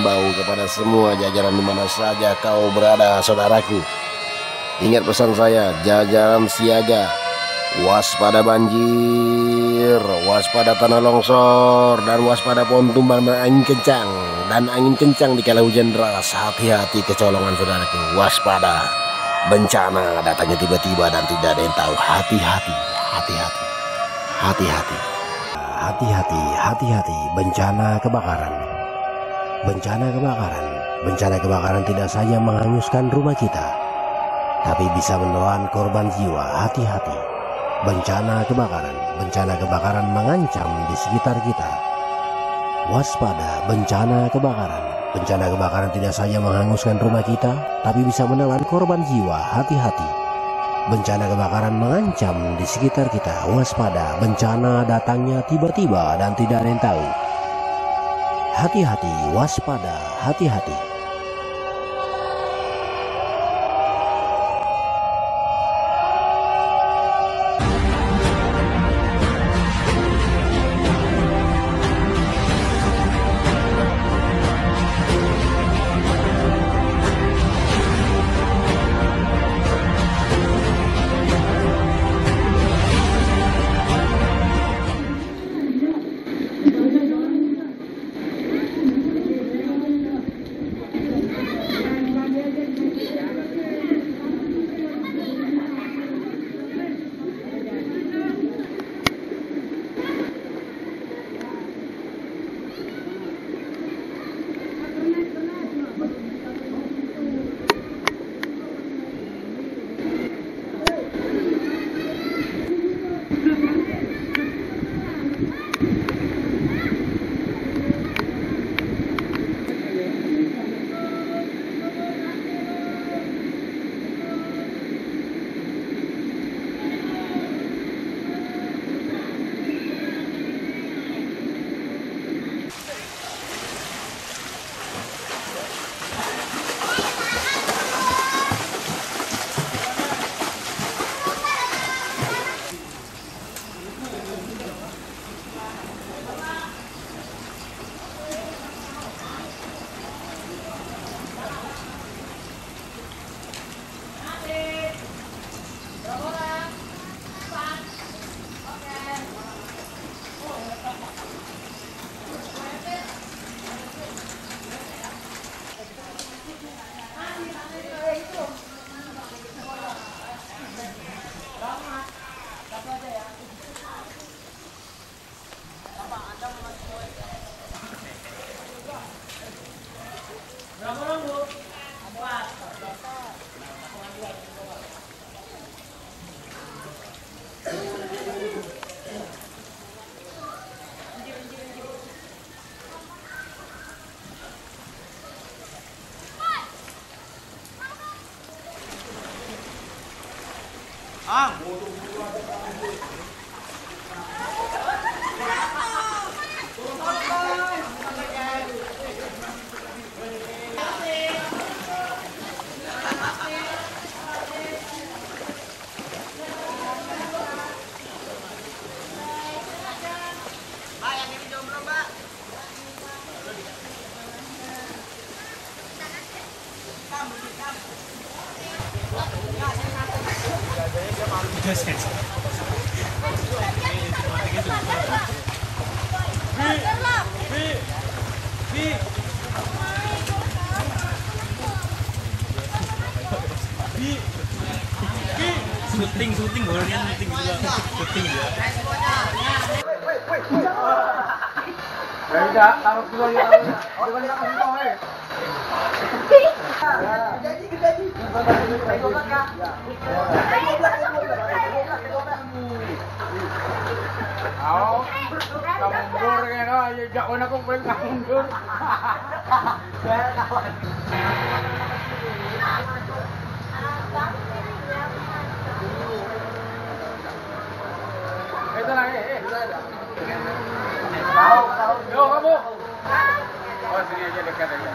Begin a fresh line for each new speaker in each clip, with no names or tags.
menghimbau kepada semua jajaran di mana saja kau berada, saudaraku. Ingat pesan saya, jajaran siaga, waspada banjir, waspada tanah longsor, dan waspada pohon tumbang dan angin kencang. Dan angin kencang di kala hujan deras. Hati-hati kecolongan, saudaraku. Waspada, bencana datangnya tiba-tiba dan tidak ada yang tahu. Hati-hati, hati-hati, hati-hati. Hati-hati, hati-hati, bencana kebakaran. Bencana kebakaran. Bencana kebakaran tidak saja menghanguskan rumah kita, tapi bisa menelan korban jiwa. Hati-hati. Bencana kebakaran. Bencana kebakaran mengancam di sekitar kita. Waspada, bencana kebakaran. Bencana kebakaran tidak saja menghanguskan rumah kita, tapi bisa menelan korban jiwa. Hati-hati. Bencana kebakaran mengancam di sekitar kita. Waspada, bencana datangnya tiba-tiba dan tidak ada yang tahu. Hati-hati, waspada, hati-hati.
Syuting golnya syuting juga syuting ya.
Udah, taruh dulu ya. Jangan kasih tahu eh. Jadi. Oh, kamu mundur kan? Oh, ya jangan aku pengen kamu mundur. Itu lagi, tahu. Yo kamu. Oh sini aja dekat aja.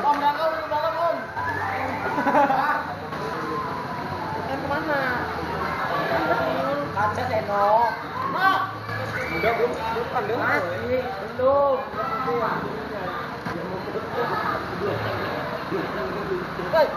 Om, belakang, Om. Kan kemana? Ada Seno. Mak. Udah belum pandang. Masih belum. Hei.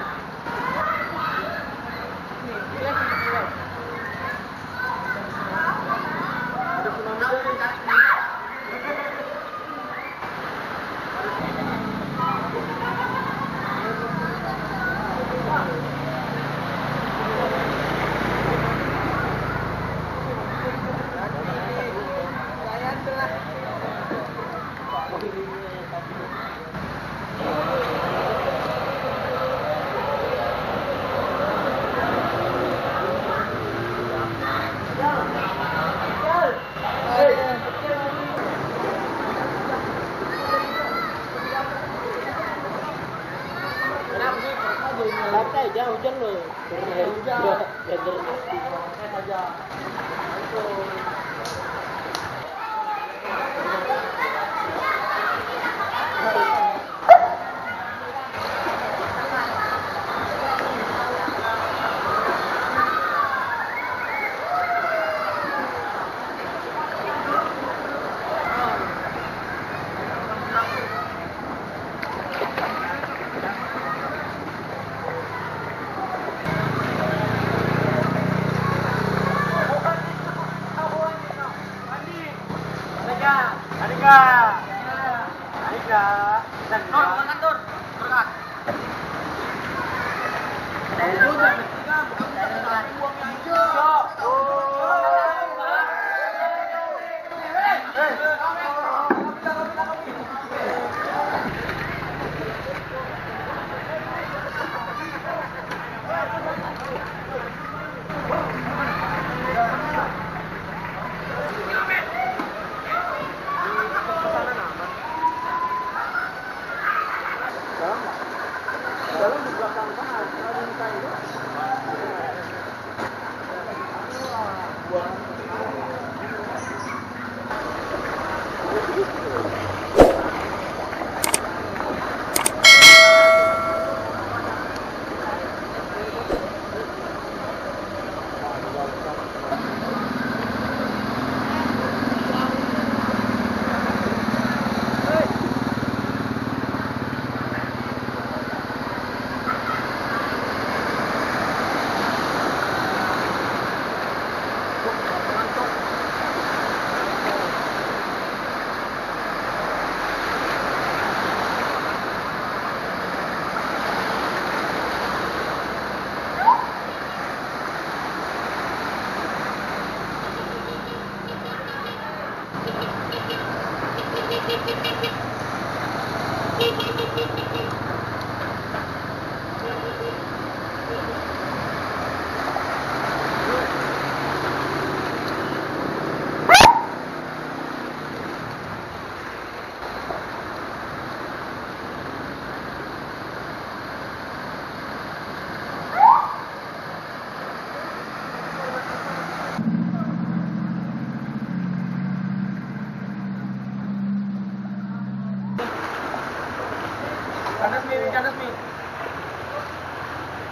Lantai aja hujan loh. Hujan. Aja.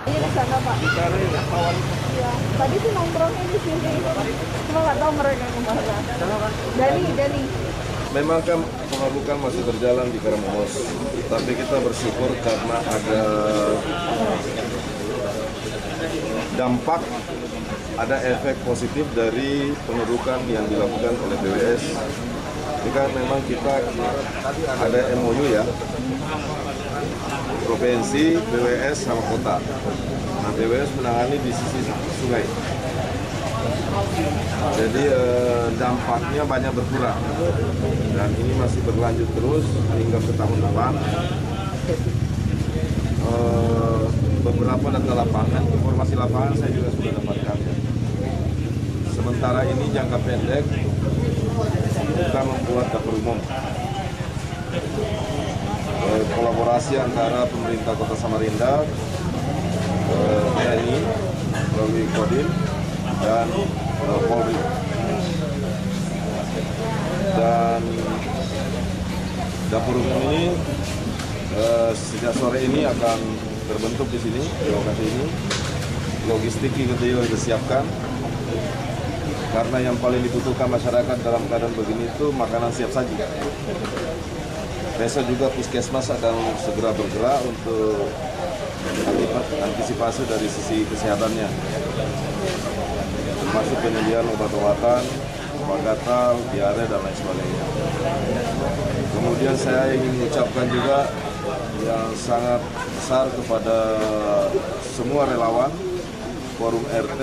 Ini di sana Pak. Iya. Tadi sih nongkrongnya di sini. Cuma nggak tahu mereka kemana. Dani.
Memang kan pemabukan masih berjalan di Karangmos, tapi kita bersyukur karena ada dampak, ada efek positif dari pengerukan yang dilakukan oleh BWS. Ini kan memang kita ada MOU ya, provinsi, BWS sama kota. Nah, BWS menangani di sisi sungai. Jadi dampaknya banyak berkurang dan ini masih berlanjut terus hingga ke tahun depan. Beberapa data lapangan, informasi lapangan saya juga sudah dapatkan. Sementara ini jangka pendek kita membuat dapur umum. Kolaborasi antara pemerintah Kota Samarinda, TNI, melalui Kodim, dan Polri. Dan dapur umum ini sejak sore ini akan terbentuk di sini, di lokasi ini. Logistik juga disiapkan. Karena yang paling dibutuhkan masyarakat dalam keadaan begini itu makanan siap saji. Besok juga puskesmas akan segera bergerak untuk antisipasi dari sisi kesehatannya, termasuk penyediaan obat-obatan, obat gatal, diare, dan lain sebagainya. Kemudian saya ingin mengucapkan juga yang sangat besar kepada semua relawan, forum RT,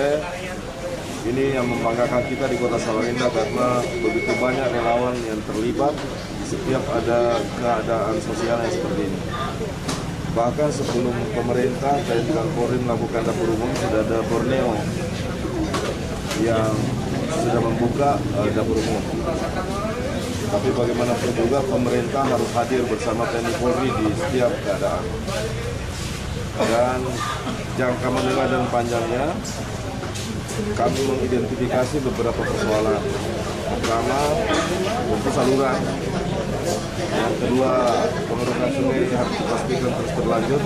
ini yang membanggakan kita di Kota Samarinda karena begitu banyak relawan yang terlibat di setiap ada keadaan sosial yang seperti ini. Bahkan sebelum pemerintah dan juga Polri melakukan dapur umum, sudah ada Borneo yang sudah membuka dapur umum. Tapi bagaimanapun juga pemerintah harus hadir bersama TNI Polri di setiap keadaan. Dan jangka menengah dan panjangnya, kami mengidentifikasi beberapa persoalan. Pertama, untuk saluran. Yang kedua, pengerukan sungai harus dipastikan terus berlanjut.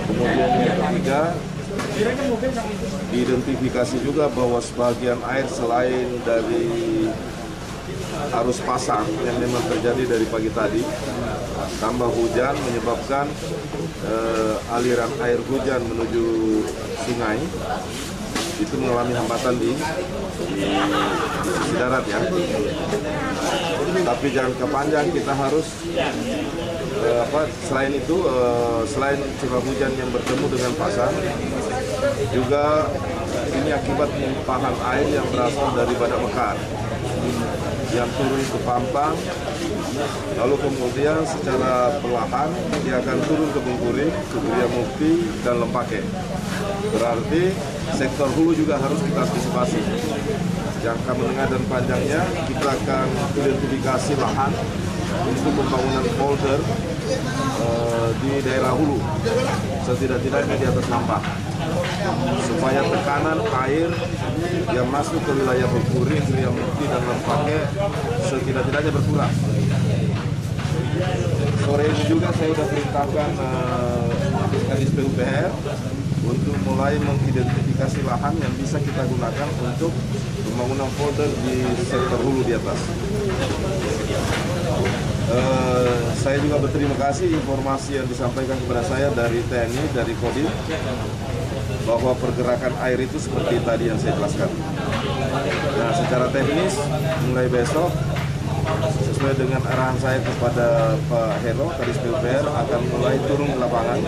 Kemudian yang ketiga, diidentifikasi juga bahwa sebagian air selain dari arus pasang yang memang terjadi dari pagi tadi, tambah hujan menyebabkan aliran air hujan menuju sungai itu mengalami hambatan di sisi darat ya. Tapi jangka panjang kita harus selain itu selain curah hujan yang bertemu dengan pasang, juga ini akibat limpahan air yang berasal dari Badak Mekar yang turun ke Pampang, lalu kemudian secara perlahan dia akan turun ke Bungkuring, ke Buria Mukti, dan Lempake. Berarti sektor hulu juga harus kita antisipasi. Jangka menengah dan panjangnya kita akan identifikasi lahan untuk pembangunan polder di daerah hulu, setidak-tidaknya di atas Nampang, supaya tekanan air yang masuk ke wilayah Bungkuring, Buria Mukti, dan Lempake setidak-tidaknya berkurang. Sore ini juga saya sudah perintahkan Kadis PUPR untuk mulai mengidentifikasi lahan yang bisa kita gunakan untuk pembangunan polder di sektor hulu di atas. Saya juga berterima kasih informasi yang disampaikan kepada saya dari TNI, dari Kodim, bahwa pergerakan air itu seperti tadi yang saya jelaskan. Nah, secara teknis mulai besok, sesuai dengan arahan saya kepada Pak Hero, Kadis PUPR akan mulai turun ke lapangan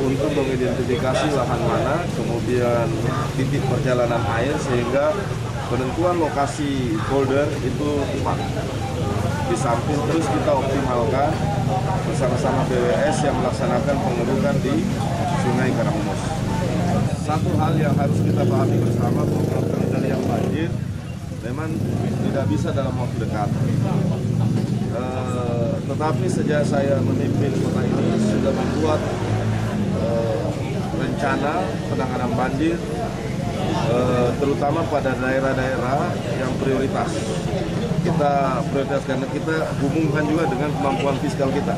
untuk mengidentifikasi lahan mana, kemudian titik perjalanan air, sehingga penentuan lokasi polder itu tepat. Di samping terus kita optimalkan bersama-sama BWS yang melaksanakan pengerukan di Sungai Karangumos. Satu hal yang harus kita pahami bersama bahwa pengendalian banjir memang tidak bisa dalam waktu dekat. Tetapi sejak saya memimpin kota ini sudah membuat rencana penanganan banjir, terutama pada daerah-daerah yang prioritas. Kita prioritas karena kita hubungkan juga dengan kemampuan fiskal kita.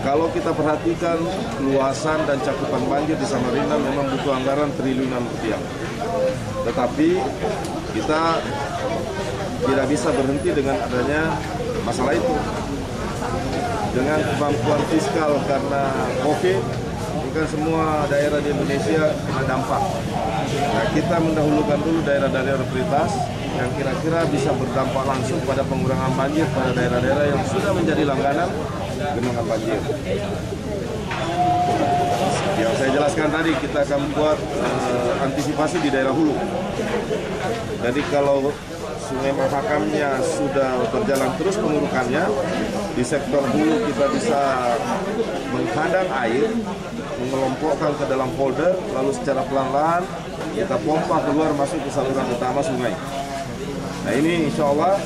Kalau kita perhatikan luasan dan cakupan banjir di Samarinda memang butuh anggaran triliunan rupiah. Tetapi kita tidak bisa berhenti dengan adanya masalah itu. Dengan kemampuan fiskal karena COVID, kan semua daerah di Indonesia kena dampak. Nah, kita mendahulukan dulu daerah-daerah prioritas yang kira-kira bisa berdampak langsung pada pengurangan banjir pada daerah-daerah yang sudah menjadi langganan genangan banjir. Yang saya jelaskan tadi, kita akan buat antisipasi di daerah hulu. Jadi kalau Sungai Mahakamnya sudah berjalan terus pengurukannya, di sektor hulu kita bisa menghadang air, mengelompokkan ke dalam polder, lalu secara pelan-pelan kita pompa keluar masuk ke saluran utama sungai. Nah ini insya Allah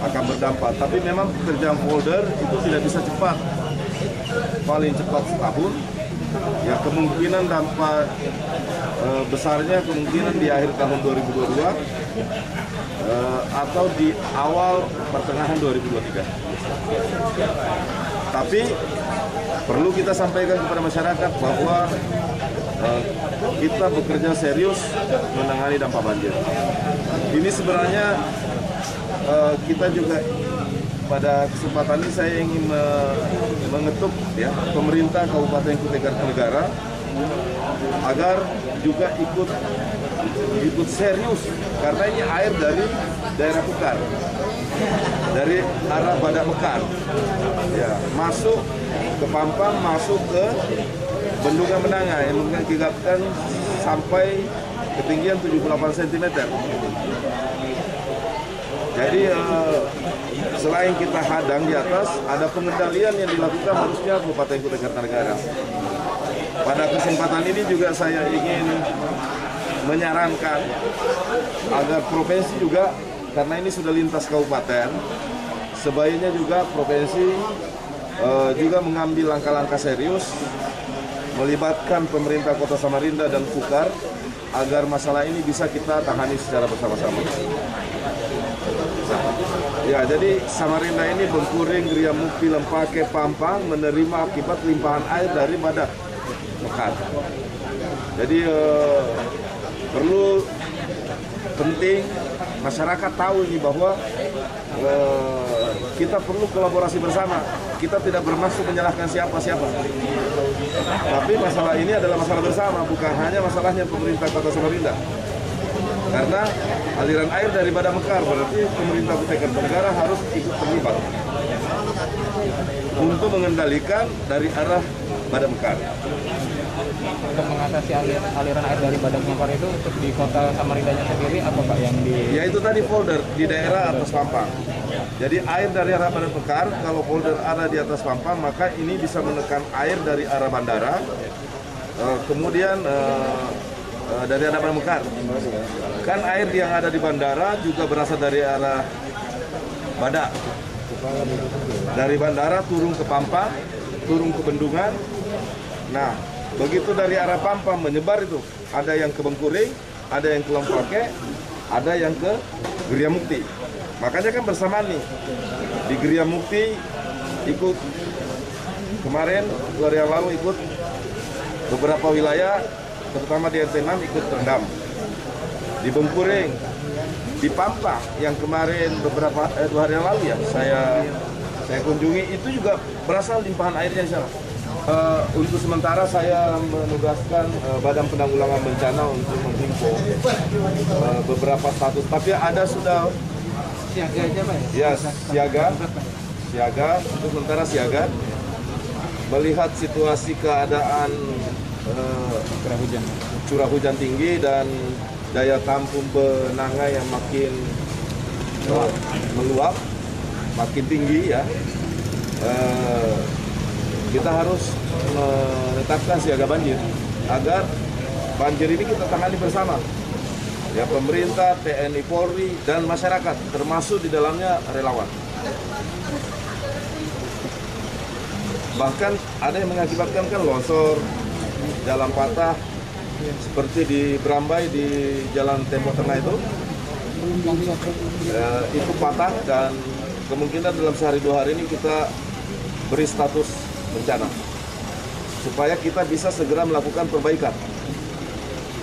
akan berdampak. Tapi memang pekerjaan polder itu tidak bisa cepat, paling cepat setahun. Ya kemungkinan dampak besarnya kemungkinan di akhir tahun 2022 atau di awal pertengahan 2023. Tapi perlu kita sampaikan kepada masyarakat bahwa kita bekerja serius menangani dampak banjir. Ini sebenarnya kita juga pada kesempatan ini saya ingin mengetuk ya pemerintah Kabupaten Kutai Kartanegara agar juga ikut serius, karena ini air dari daerah Kukar, dari arah Badak Mekar, ya masuk ke Pampang, masuk ke Bendungan Menanga yang mengakibatkan sampai ketinggian 78 cm. Jadi selain kita hadang di atas, ada pengendalian yang dilakukan harusnya Kabupaten Kutai Kartanegara. Pada kesempatan ini juga saya ingin menyarankan agar provinsi juga, karena ini sudah lintas kabupaten, sebaiknya juga provinsi juga mengambil langkah-langkah serius, melibatkan pemerintah Kota Samarinda dan Kukar agar masalah ini bisa kita tangani secara bersama-sama. Ya, jadi Samarinda ini Bengkuring, Gria Mukti, Lempake, Pampang menerima akibat limpahan air dari Badak Mekar. Jadi perlu penting masyarakat tahu ini bahwa kita perlu kolaborasi bersama. Kita tidak bermaksud menyalahkan siapa-siapa. Tapi masalah ini adalah masalah bersama, bukan hanya masalahnya pemerintah Kota Samarinda. Karena aliran air dari Badak Mekar, berarti pemerintah Kutai Kartanegara harus ikut terlibat untuk mengendalikan dari arah Badak Mekar.
Untuk mengatasi aliran air dari Badak Mekar itu untuk di Kota Samarindanya sendiri apa Pak yang di?
Ya itu tadi polder di daerah atas Pampang. Jadi air dari arah Badak Mekar, kalau polder ada di atas Pampang, maka ini bisa menekan air dari arah bandara, kemudian dari arah Badak Mekar. Kan air yang ada di bandara juga berasal dari arah Badak. Dari bandara turun ke Pampang, turun ke Bendungan. Nah, begitu dari arah Pampang menyebar itu, ada yang ke Bengkuring, ada yang ke Lempake, ada yang ke Gria Mukti. Makanya kan bersamaan nih, di Gria Mukti ikut kemarin 2 hari yang lalu ikut beberapa wilayah, terutama di RT 6 ikut terendam. Di Bengkuring, di Pampang yang kemarin beberapa 2 hari yang lalu ya saya kunjungi, itu juga berasal limpahan airnya di sana. Untuk sementara saya menugaskan Badan Penanggulangan Bencana untuk menghimpun beberapa status, tapi ada sudah
Siaga aja Pak
ya siaga untuk sementara siaga, melihat situasi keadaan curah hujan tinggi dan daya tampung Benanga yang makin meluap, makin tinggi ya. Kita harus menetapkan siaga banjir agar banjir ini kita tangani bersama. Ya, pemerintah, TNI, Polri, dan masyarakat, termasuk di dalamnya relawan. Bahkan ada yang mengakibatkan kan longsor, jalan patah, seperti di Brambai di Jalan Tembok Tengah itu patah, dan kemungkinan dalam sehari 2 hari ini kita beri status bencana supaya kita bisa segera melakukan perbaikan,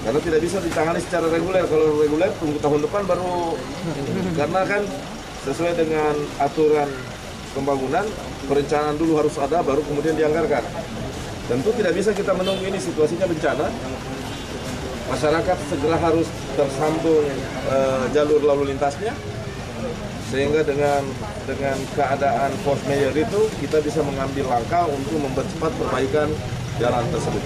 karena tidak bisa ditangani secara reguler. Kalau reguler tunggu tahun depan baru, karena kan sesuai dengan aturan pembangunan, perencanaan dulu harus ada baru kemudian dianggarkan. Tentu tidak bisa kita menunggu ini situasinya bencana, masyarakat segera harus tersambung jalur lalu lintasnya, sehingga dengan keadaan force majeure itu kita bisa mengambil langkah untuk mempercepat perbaikan jalan tersebut.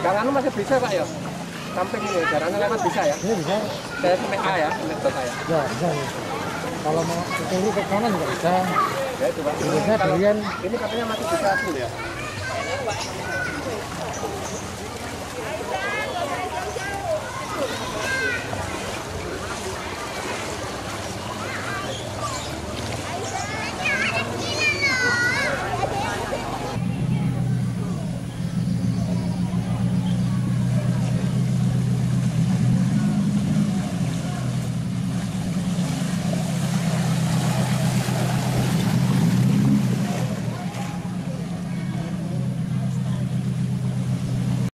Jalannya masih bisa Pak ya? Samping ini jalannya lewat bisa ya?
Ini bisa.
Saya sampai A ya, sampai kota ya?
Ya, bisa. Kalau mau ke kiri ke kanan juga bisa.
Ya itu Pak.
Biasanya durian.
Ini katanya masih bisa full ya?